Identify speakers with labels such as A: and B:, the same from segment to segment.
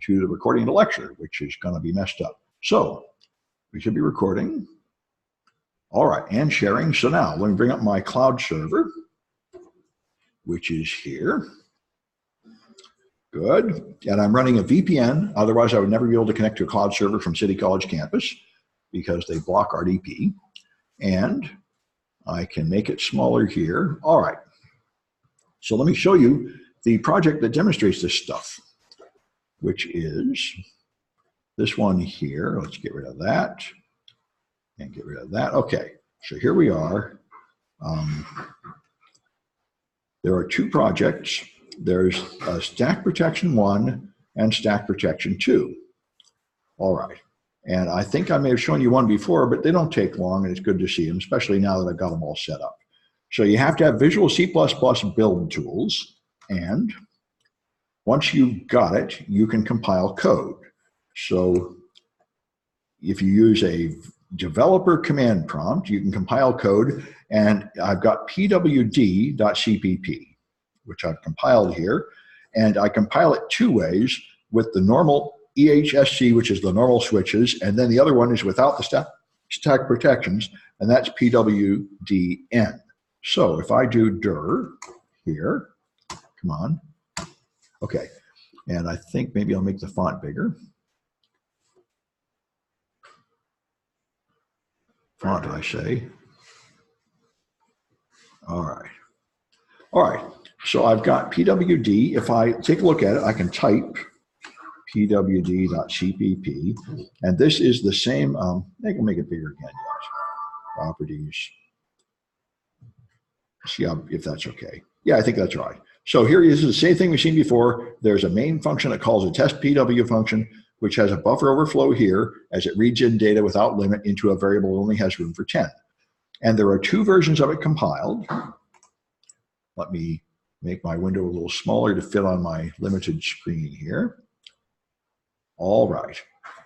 A: to the recording of the lecture, which is going to be messed up. So we should be recording. All right, and sharing. So now let me bring up my cloud server, which is here. Good. And I'm running a VPN. Otherwise, I would never be able to connect to a cloud server from City College campus because they block RDP. And I can make it smaller here. All right. So let me show you the project that demonstrates this stuff, which is this one here. Let's get rid of that and get rid of that. Okay. So here we are. There are two projects. There's Stack Protection 1 and Stack Protection 2. All right. And I think I may have shown you one before, but they don't take long, and it's good to see them, especially now that I've got them all set up. So you have to have Visual C++ build tools, and once you've got it, you can compile code. So if you use a developer command prompt, you can compile code, and I've got pwd.cpp, which I've compiled here, and I compile it two ways, with the normal EHSC, which is the normal switches, and then the other one is without the stack protections, and that's pwdn. So if I do dir here, come on, okay, and I think maybe I'll make the font bigger. Font, I say. All right. All right. So I've got pwd. If I take a look at it, I can type pwd.cpp, and this is the same. I can make it bigger again. Yes. Properties. See if that's okay. Yeah, I think that's right. So here is the same thing we've seen before. There's a main function that calls a test pw function, which has a buffer overflow here as it reads in data without limit into a variable that only has room for 10. And there are two versions of it compiled. Let me make my window a little smaller to fit on my limited screen here. All right.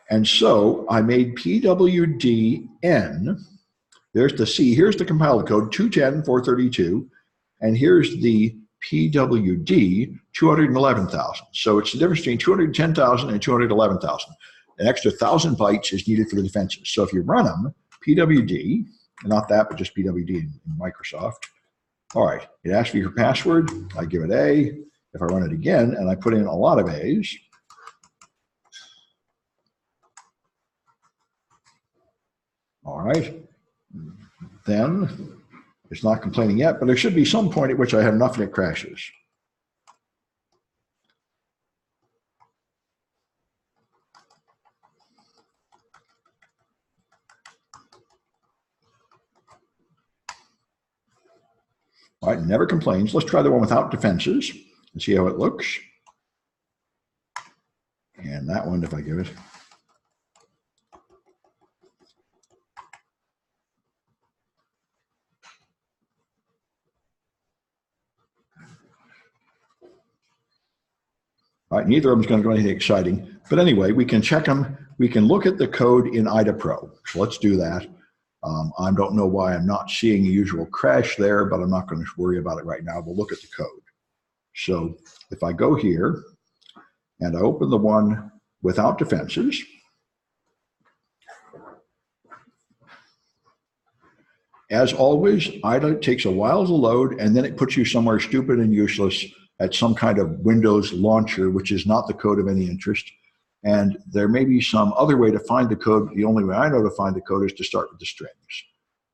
A: And so I made pwdn. There's the C. Here's the compiled code, 210.432. And here's the pwd, 211,000. So it's the difference between 210,000 and 211,000. An extra 1,000 bytes is needed for the defenses. So if you run them, pwd, not that, but just pwd in Microsoft. All right, it asks for your password. I give it A. If I run it again, and I put in a lot of A's, all right, then it's not complaining yet, but there should be some point at which I have enough and it crashes. All right, never complains. Let's try the one without defenses and see how it looks. And that one, if I give it. All right, neither of them is going to do anything exciting. But anyway, we can check them. We can look at the code in IDA Pro. So let's do that. I don't know why I'm not seeing a usual crash there, but I'm not going to worry about it right now. We'll look at the code. So if I go here and I open the one without defenses, as always, IDA takes a while to load, and then it puts you somewhere stupid and useless at some kind of Windows launcher, which is not the code of any interest. And there may be some other way to find the code. The only way I know to find the code is to start with the strings.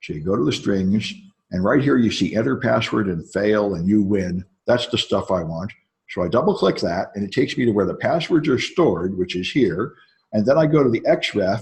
A: So you go to the strings, and right here you see enter password and fail, and you win. That's the stuff I want. So I double click that, and it takes me to where the passwords are stored, which is here. And then I go to the xref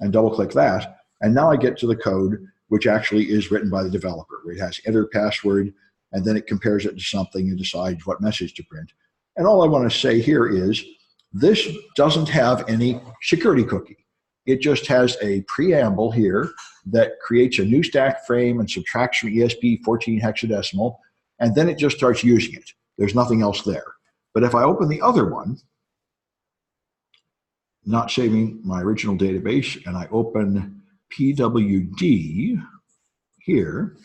A: and double click that. And now I get to the code, which actually is written by the developer, where it has enter password, and then it compares it to something and decides what message to print. And all I want to say here is, this doesn't have any security cookie. It just has a preamble here that creates a new stack frame and subtracts from ESP 14 hexadecimal, and then it just starts using it. There's nothing else there. But if I open the other one, not saving my original database, and I open pwd here,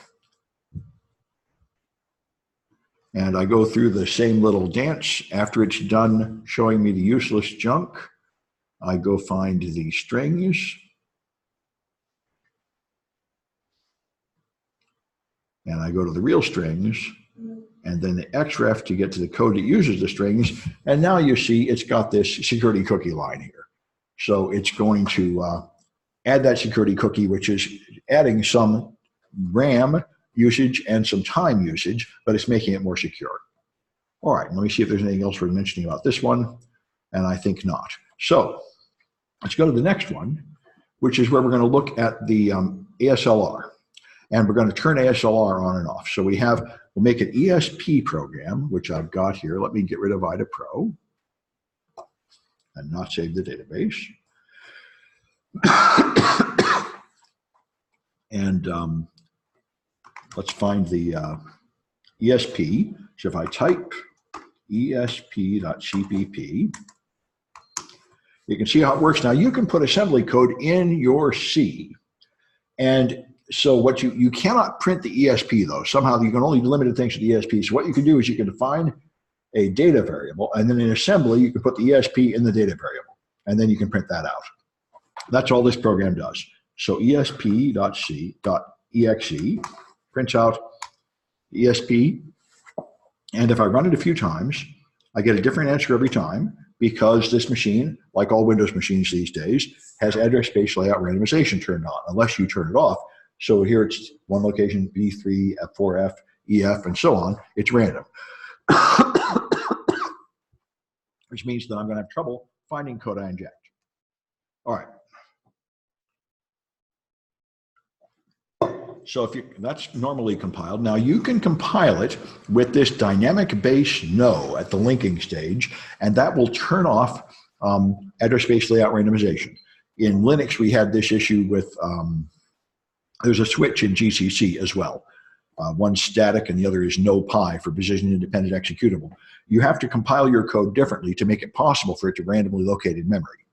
A: And I go through the same little dance. After it's done showing me the useless junk, I go find the strings. And I go to the real strings, and then the xref to get to the code that uses the strings. And now you see it's got this security cookie line here. So it's going to add that security cookie, which is adding some RAM usage and some time usage, but it's making it more secure. All right, let me see if there's anything else worth mentioning about this one, and I think not. So let's go to the next one, which is where we're going to look at the ASLR. And we're going to turn ASLR on and off. So we'll make an ESP program, which I've got here. Let me get rid of IDA Pro and not save the database. And let's find the ESP. So if I type esp.cpp, you can see how it works. Now you can put assembly code in your C. And so what you cannot print the ESP though. Somehow you can only limit things to the ESP. So what you can do is you can define a data variable, and then in assembly you can put the ESP in the data variable, and then you can print that out. That's all this program does. So esp.c.exe prints out ESP, and if I run it a few times, I get a different answer every time, because this machine, like all Windows machines these days, has address space layout randomization turned on, unless you turn it off. So here it's one location, B3, F4F, EF, and so on. It's random, which means that I'm going to have trouble finding code I inject. All right. So that's normally compiled. Now you can compile it with this dynamic base no at the linking stage, and that will turn off address space layout randomization. In Linux, we had this issue with, there's a switch in GCC as well. One's static and the other is no pi for position independent executable. You have to compile your code differently to make it possible for it to randomly locate in memory.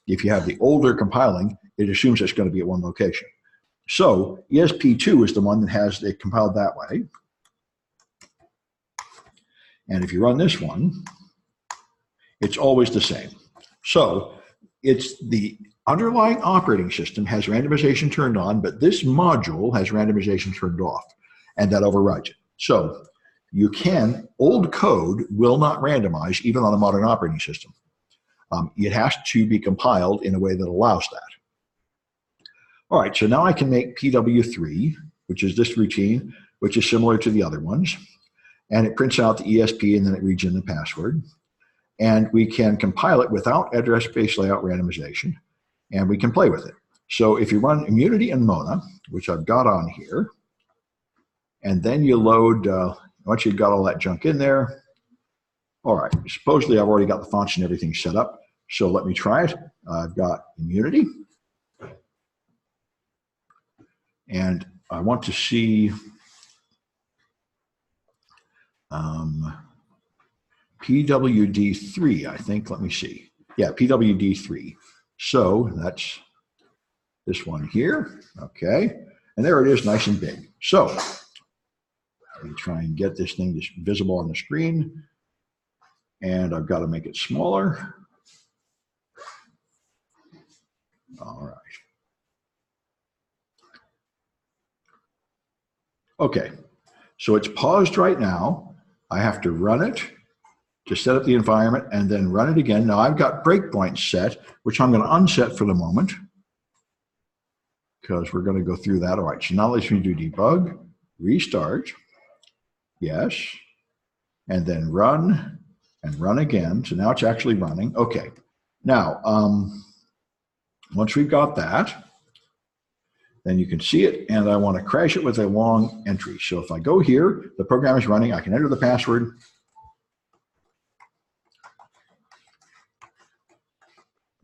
A: If you have the older compiling, it assumes it's going to be at one location. So ESP2 is the one that has it compiled that way. And if you run this one, it's always the same. So it's the underlying operating system has randomization turned on, but this module has randomization turned off, and that overrides it. So you can, old code will not randomize even on a modern operating system. It has to be compiled in a way that allows that. All right, so now I can make PW3, which is this routine, which is similar to the other ones. And it prints out the ESP, and then it reads in the password. And we can compile it without address space layout randomization, and we can play with it. So if you run Immunity and Mona, which I've got on here, and then you load, once you've got all that junk in there, all right, supposedly I've already got the fonts and everything set up. So let me try it. I've got Immunity. And I want to see PWD3, I think. Let me see. Yeah, PWD3. So that's this one here. Okay. And there it is, nice and big. So let me try and get this thing just visible on the screen. And I've got to make it smaller. All right. Okay, so it's paused right now. I have to run it to set up the environment and then run it again. Now I've got breakpoints set, which I'm going to unset for the moment because we're going to go through that. All right, so now let's do debug, restart, yes, and then run and run again. So now it's actually running. Okay, now once we've got that, then you can see it, and I want to crash it with a long entry. So if I go here, the program is running, I can enter the password.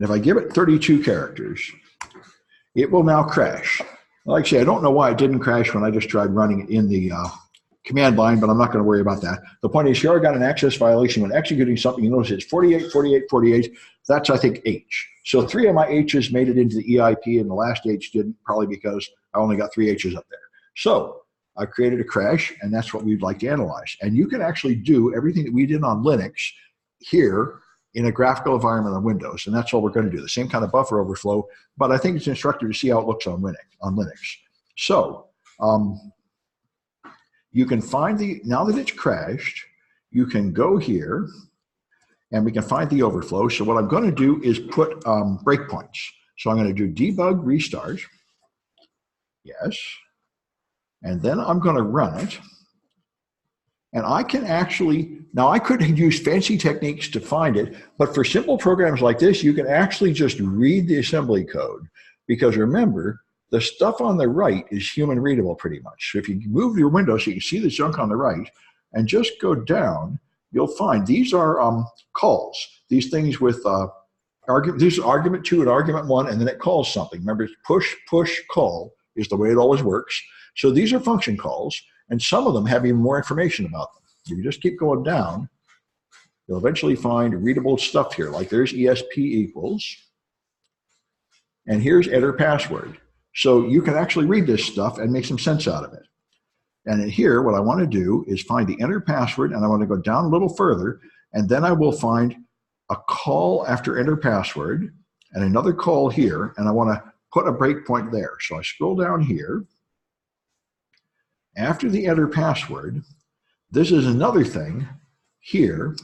A: And if I give it 32 characters, it will now crash. Like I say, I don't know why it didn't crash when I just tried running it in the command line, but I'm not going to worry about that. The point is, here I got an access violation when executing something. You notice it's 48, 48, 48. That's, I think, H. So 3 of my H's made it into the EIP, and the last H didn't, probably because I only got 3 H's up there. So I created a crash, and that's what we'd like to analyze. And you can actually do everything that we did on Linux here in a graphical environment on Windows, and that's all we're going to do. The same kind of buffer overflow, but I think it's instructive to see how it looks on Linux. So you can find now that it's crashed, you can go here, and we can find the overflow. So what I'm going to do is put breakpoints. So I'm going to do debug restart. Yes. And then I'm going to run it. And I can actually, now I could use fancy techniques to find it, but for simple programs like this, you can actually just read the assembly code. Because remember, the stuff on the right is human readable pretty much. So if you move your window so you can see the junk on the right, and just go down, you'll find these are calls. These things with argument. This is argument 2 and argument 1, and then it calls something. Remember, it's push, push, call is the way it always works. So these are function calls, and some of them have even more information about them. If you just keep going down, you'll eventually find readable stuff here. Like there's ESP equals, and here's enter password. So you can actually read this stuff and make some sense out of it. And in here, what I want to do is find the enter password, and I want to go down a little further, and then I will find a call after enter password and another call here, and I want to put a breakpoint there. So I scroll down here. After the enter password, this is another thing here,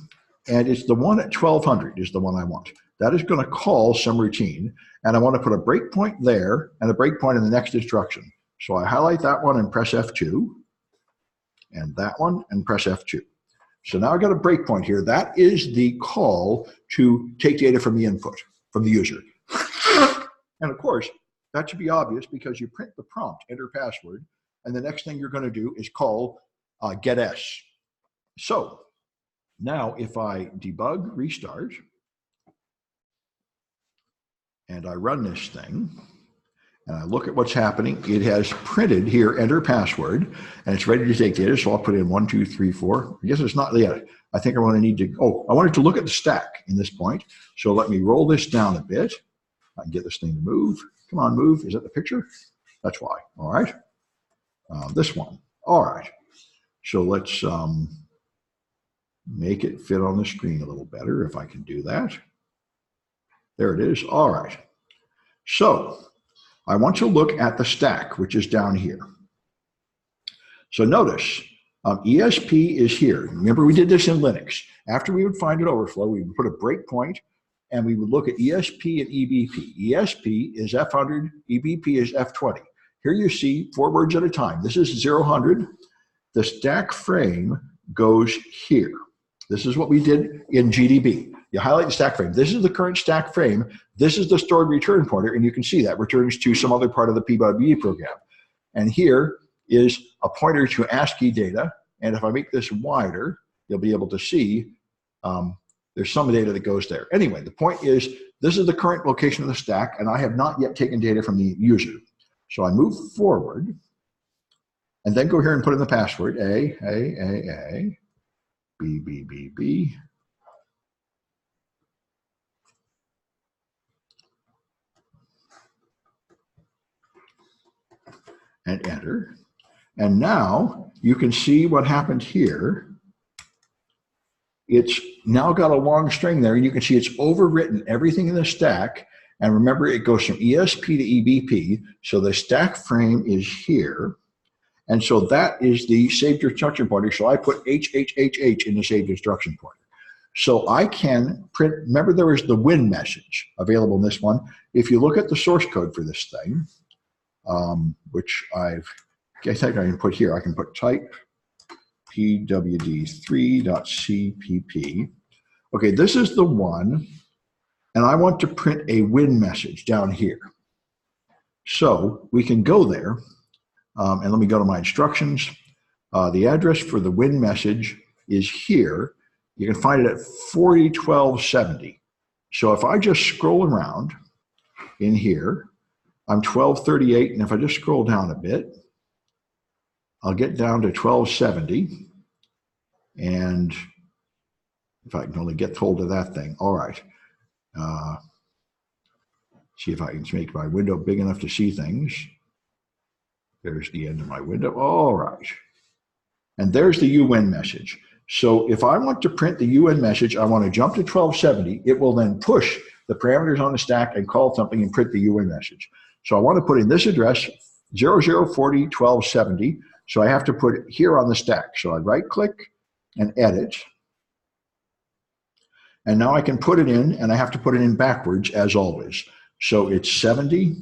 A: and it's the one at 1200 is the one I want. That is going to call some routine, and I want to put a breakpoint there and a breakpoint in the next instruction. So I highlight that one and press F2, and that one and press F2. So now I got a breakpoint here. That is the call to take data from the input, from the user. And of course, that should be obvious because you print the prompt, enter password, and the next thing you're going to do is call getS. So now if I debug, restart, and I run this thing, and I look at what's happening, it has printed here, enter password, and it's ready to take data. So I'll put in 1, 2, 3, 4. I guess it's not yet. I think I want to need to, I wanted to look at the stack in this point. So let me roll this down a bit. I can get this thing to move. Come on, move. Is that the picture? That's why. All right. This one. All right. So let's make it fit on the screen a little better if I can do that. There it is. All right. So I want to look at the stack, which is down here. So notice ESP is here. Remember, we did this in Linux. After we would find an overflow, we would put a breakpoint, and we would look at ESP and EBP. ESP is F100, EBP is F20. Here you see 4 words at a time. This is 0-100. The stack frame goes here. This is what we did in GDB. You highlight the stack frame. This is the current stack frame. This is the stored return pointer, and you can see that returns to some other part of the PWE program. And here is a pointer to ASCII data. And if I make this wider, you'll be able to see there's some data that goes there. Anyway, the point is this is the current location of the stack, and I have not yet taken data from the user. So I move forward, and then go here and put in the password, A, B, B, B, B. And enter. And now you can see what happened here. It's now got a long string there, and you can see it's overwritten everything in the stack. And remember, it goes from ESP to EBP. So the stack frame is here. And so that is the saved instruction pointer. So I put HHHH in the saved instruction pointer. So I can print, remember there was the win message available in this one. If you look at the source code for this thing, which I think I can put here, I can put type pwd3.cpp. Okay, this is the one, and I want to print a win message down here. So we can go there, and let me go to my instructions. The address for the win message is here. You can find it at 401270. So if I just scroll around in here, I'm 1238, and if I just scroll down a bit, I'll get down to 1270. And if I can only get hold of that thing, all right. See if I can make my window big enough to see things. There's the end of my window. All right. And there's the UN message. So if I want to print the UN message, I want to jump to 1270. It will then push the parameters on the stack and call something and print the UN message. So I want to put in this address, 00401270. So I have to put it here on the stack. So I right click and edit. And now I can put it in, and I have to put it in backwards as always. So it's 70,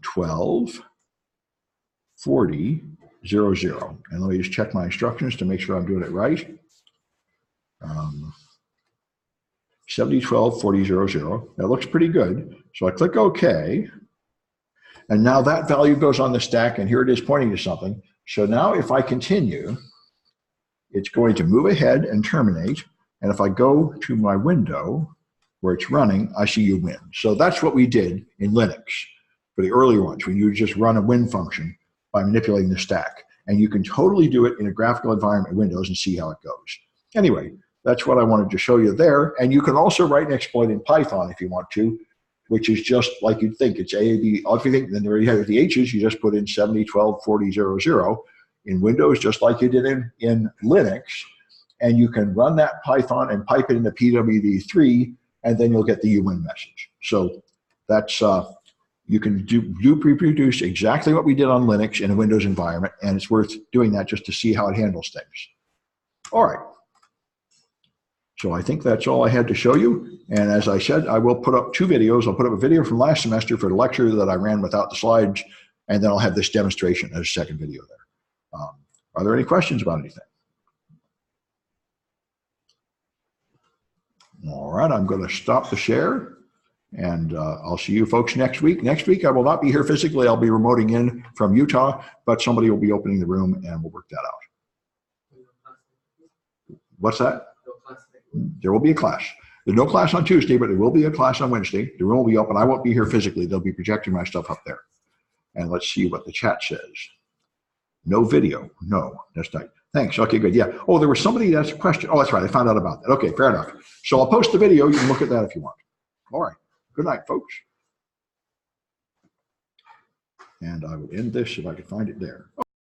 A: 12, 40, 00. And let me just check my instructions to make sure I'm doing it right. 70, 12, 40, 00. That looks pretty good. So I click OK. And now that value goes on the stack, and here it is pointing to something. So now if I continue, it's going to move ahead and terminate. And if I go to my window where it's running, I see you win. So that's what we did in Linux for the earlier ones, when you just run a win function by manipulating the stack. And you can totally do it in a graphical environment in Windows and see how it goes. Anyway, that's what I wanted to show you there. And you can also write an exploit in Python if you want to, which is just like you'd think. It's A, B, everything. Then there you have the H's. You just put in 70, 12, 40, 00 in Windows, just like you did in Linux. And you can run that Python and pipe it into PWD3, and then you'll get the UN message. So that's, you can reproduce exactly what we did on Linux in a Windows environment, and it's worth doing that just to see how it handles things. All right. So I think that's all I had to show you. And as I said, I will put up 2 videos. I'll put up a video from last semester for the lecture that I ran without the slides, and then I'll have this demonstration as a second video there. Are there any questions about anything? All right, I'm going to stop the share, and I'll see you folks next week. Next week, I will not be here physically. I'll be remoting in from Utah, but somebody will be opening the room, and we'll work that out. What's that? There will be a class. There's no class on Tuesday, but there will be a class on Wednesday. The room will be open. I won't be here physically. They'll be projecting my stuff up there. And let's see what the chat says. No video. No, that's not. Thanks. Okay, good. Yeah. Oh, there was somebody that's a question. Oh, that's right. I found out about that. Okay, fair enough. So I'll post the video. You can look at that if you want. All right. Good night, folks. And I will end this if I can find it there.